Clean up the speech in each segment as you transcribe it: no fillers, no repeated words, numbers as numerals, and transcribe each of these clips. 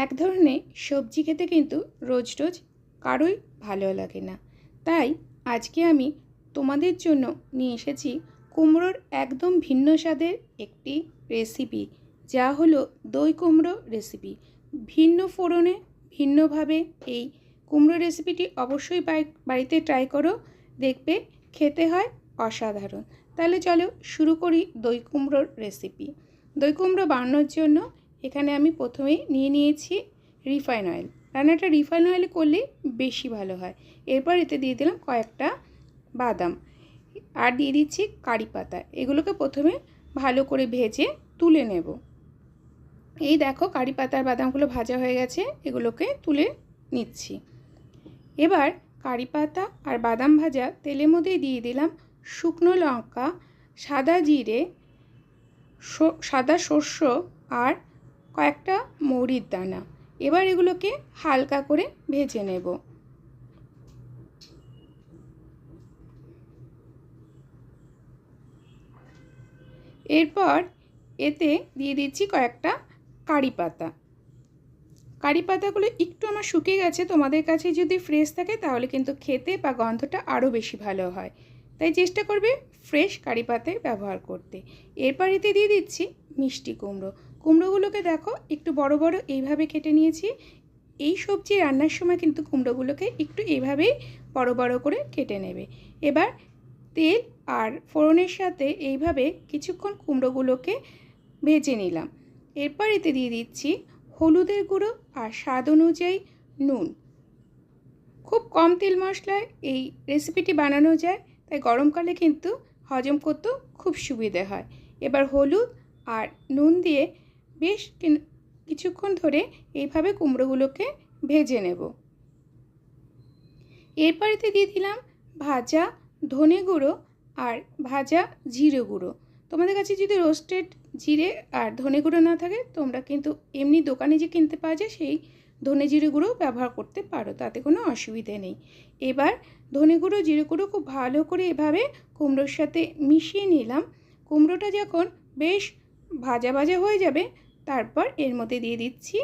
এক ধরনের সবজি খেতে কিন্তু রোজ রোজ কারোই ভালো লাগে না। তাই আজকে আমি তোমাদের জন্য নিয়ে এসেছি কুমড়োর একদম ভিন্ন স্বাদের একটি রেসিপি, যা হলো দই কুমড়ো রেসিপি। ভিন্ন ফোড়নে ভিন্নভাবে এই কুমড়ো রেসিপিটি অবশ্যই বাড়িতে ট্রাই করো, দেখবে খেতে হয় অসাধারণ। তাহলে চলো শুরু করি দই কুমড়োর রেসিপি। দই কুমড়ো বানানোর জন্য এখানে আমি প্রথমেই নিয়েছি রিফাইন অয়েল। রান্নাটা রিফাইন অয়েলে করলে বেশি ভালো হয়। এরপর এতে দিয়ে দিলাম কয়েকটা বাদাম আর দিয়ে দিচ্ছি কারি পাতা। এগুলোকে প্রথমে ভালো করে ভেজে তুলে নেব। এই দেখো কারি পাতার বাদামগুলো ভাজা হয়ে গেছে, এগুলোকে তুলে নিচ্ছি। এবার কারি পাতা আর বাদাম ভাজা তেলের মধ্যে দিয়ে দিলাম শুকনো লঙ্কা, সাদা জিরে, সাদা সর্ষ আর কয়েকটা মৌরির দানা। এবার এগুলোকে হালকা করে ভেজে নেব। এরপর এতে দিয়ে দিচ্ছি কয়েকটা কারি পাতা। কারি পাতাগুলো একটু আমার শুকিয়ে গেছে, তোমাদের কাছে যদি ফ্রেশ থাকে তাহলে কিন্তু খেতে বা গন্ধটা আরও বেশি ভালো হয়, তাই চেষ্টা করবে ফ্রেশ কারি পাতায় ব্যবহার করতে। এরপর এতে দিয়ে দিচ্ছি মিষ্টি কুমড়ো। কুমড়োগুলোকে দেখো একটু বড় বড় এইভাবে কেটে নিয়েছি। এই সবজি রান্নার সময় কিন্তু কুমড়োগুলোকে একটু এইভাবেই বড় বড় করে কেটে নেবে। এবার তেল আর ফোড়নের সাথে এইভাবে কিছুক্ষণ কুমড়োগুলোকে ভেজে নিলাম। এরপর এতে দিয়ে দিচ্ছি হলুদের গুঁড়ো আর স্বাদ অনুযায়ী নুন। খুব কম তেল মশলায় এই রেসিপিটি বানানো যায়, তাই গরমকালে কিন্তু হজম করতেও খুব সুবিধে হয়। এবার হলুদ আর নুন দিয়ে বেশ কিছুক্ষণ ধরে এইভাবে কুমড়োগুলোকে ভেজে নেব। এরপর এতে দিয়ে দিলাম ভাজা ধনে গুঁড়ো আর ভাজা জিরে গুঁড়ো। তোমাদের কাছে যদি রোস্টেড জিরে আর ধনে গুঁড়ো না থাকে, তোমরা কিন্তু এমনি দোকানে যে কিনতে পাওয়া যায় সেই ধনে জিরে গুঁড়ো ব্যবহার করতে পারো, তাতে কোনো অসুবিধে নেই। এবার ধনে গুঁড়ো জিরে গুঁড়ো খুব ভালো করে এভাবে কুমড়োর সাথে মিশিয়ে নিলাম। কুমড়োটা যখন বেশ ভাজা ভাজা হয়ে যাবে, তারপর এর মধ্যে দিয়ে দিচ্ছি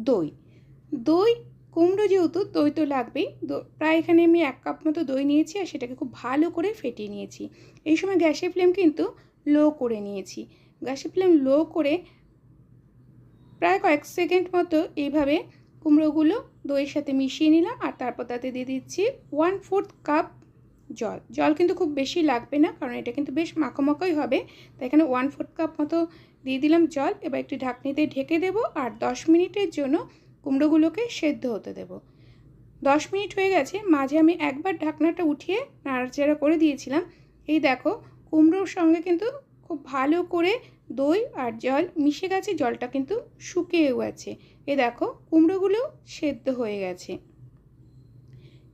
দই। কুমড়ো যেহেতু দই তো লাগবেই, প্রায় এখানে আমি 1 কাপ মতো দই নিয়েছি আর সেটাকে খুব ভালো করে ফেটিয়ে নিয়েছি। এই সময় গ্যাসের ফ্লেম কিন্তু লো করে নিয়েছি। গ্যাসের ফ্লেম লো করে প্রায় কয়েক সেকেন্ড মতো এইভাবে কুমড়োগুলো দইয়ের সাথে মিশিয়ে নিলাম। আর তারপর তাতে দিয়ে দিচ্ছি 1/4 কাপ জল। জল কিন্তু খুব বেশি লাগবে না, কারণ এটা কিন্তু বেশ মাখো হবে, তাই এখানে 1/4 কাপ মতো দিয়ে দিলাম জল। এবার একটি ঢাকনিতে ঢেকে দেব আর 10 মিনিটের জন্য কুমড়োগুলোকে সেদ্ধ হতে দেব। 10 মিনিট হয়ে গেছে, মাঝে আমি একবার ঢাকনাটা উঠিয়ে নাড়াচাড়া করে দিয়েছিলাম। এই দেখো কুমড়োর সঙ্গে কিন্তু খুব ভালো করে দই আর জল মিশে গেছে, জলটা কিন্তু শুকিয়েও গেছে। এই দেখো কুমড়োগুলো সেদ্ধ হয়ে গেছে।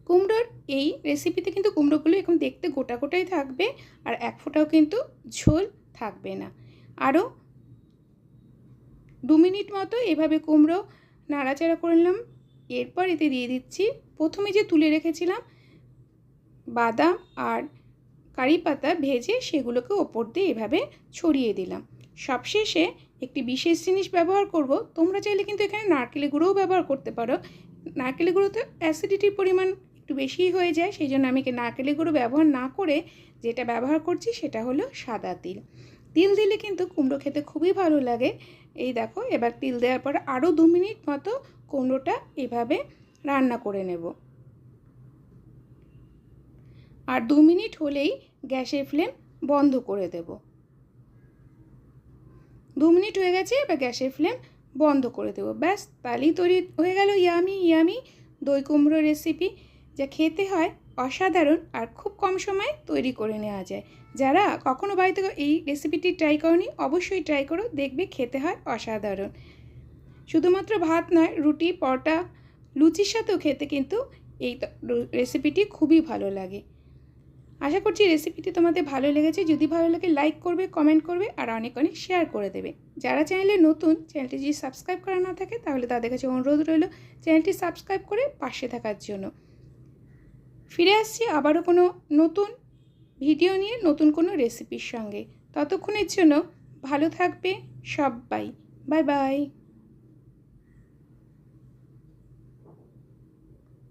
কুমড়োর এই রেসিপিতে কিন্তু কুমড়োগুলো এখন দেখতে গোটা গোটাই থাকবে আর এক ফোঁটাও কিন্তু ঝোল থাকবে না। আরও 2 মিনিট মতো এভাবে কুমড়ো নাড়াচাড়া করে নিলাম। এরপর এতে দিয়ে দিচ্ছি প্রথমে যে তুলে রেখেছিলাম বাদাম আর কারি পাতা ভেজে, সেগুলোকে ওপর দিয়ে এভাবে ছড়িয়ে দিলাম। সবশেষে একটি বিশেষ জিনিস ব্যবহার করব, তোমরা চাইলে কিন্তু এখানে নারকেলের গুঁড়োও ব্যবহার করতে পারো। নারকেলের গুঁড়োতে অ্যাসিডিটির পরিমাণ একটু বেশিই হয়ে যায়, সেই জন্য আমি নারকেলের গুঁড়ো ব্যবহার না করে যেটা ব্যবহার করছি সেটা হলো সাদা তিল। তিল দিলে কিন্তু কুমড়ো খেতে খুবই ভালো লাগে। এই দেখো এবার তিল দেওয়ার পর আরও 2 মিনিট মতো কুমড়োটা এভাবে রান্না করে নেব। আর 2 মিনিট হলেই গ্যাসের ফ্লেম বন্ধ করে দেব। 2 মিনিট হয়ে গেছে, এবার গ্যাসের ফ্লেম বন্ধ করে দেব। ব্যাস, তাহলেই তৈরি হয়ে গেল ইয়ামি দই কুমড়ো রেসিপি, যা খেতে হয় অসাধারণ আর খুব কম সময়ে তৈরি করে নেওয়া যায়। যারা কখনো বাড়িতে এই রেসিপিটি ট্রাই করনি, অবশ্যই ট্রাই করো, দেখবে খেতে হয় অসাধারণ। শুধুমাত্র ভাত নয়, রুটি, পরোটা, লুচির সাথেও খেতে কিন্তু এই রেসিপিটি খুবই ভালো লাগে। আশা করছি রেসিপিটি তোমাদের ভালো লেগেছে। যদি ভালো লাগে লাইক করবে, কমেন্ট করবে আর অনেক শেয়ার করে দেবে। যারা চ্যানেলে নতুন, চ্যানেলটি যদি সাবস্ক্রাইব করা না থাকে তাহলে তাদের কাছে অনুরোধ রইল চ্যানেলটি সাবস্ক্রাইব করে পাশে থাকার জন্য। ফিরে আসছি আবারও কোনো নতুন ভিডিও নিয়ে, নতুন কোনো রেসিপির সঙ্গে। ততক্ষণের জন্য ভালো থাকবে সবাই। Bye bye.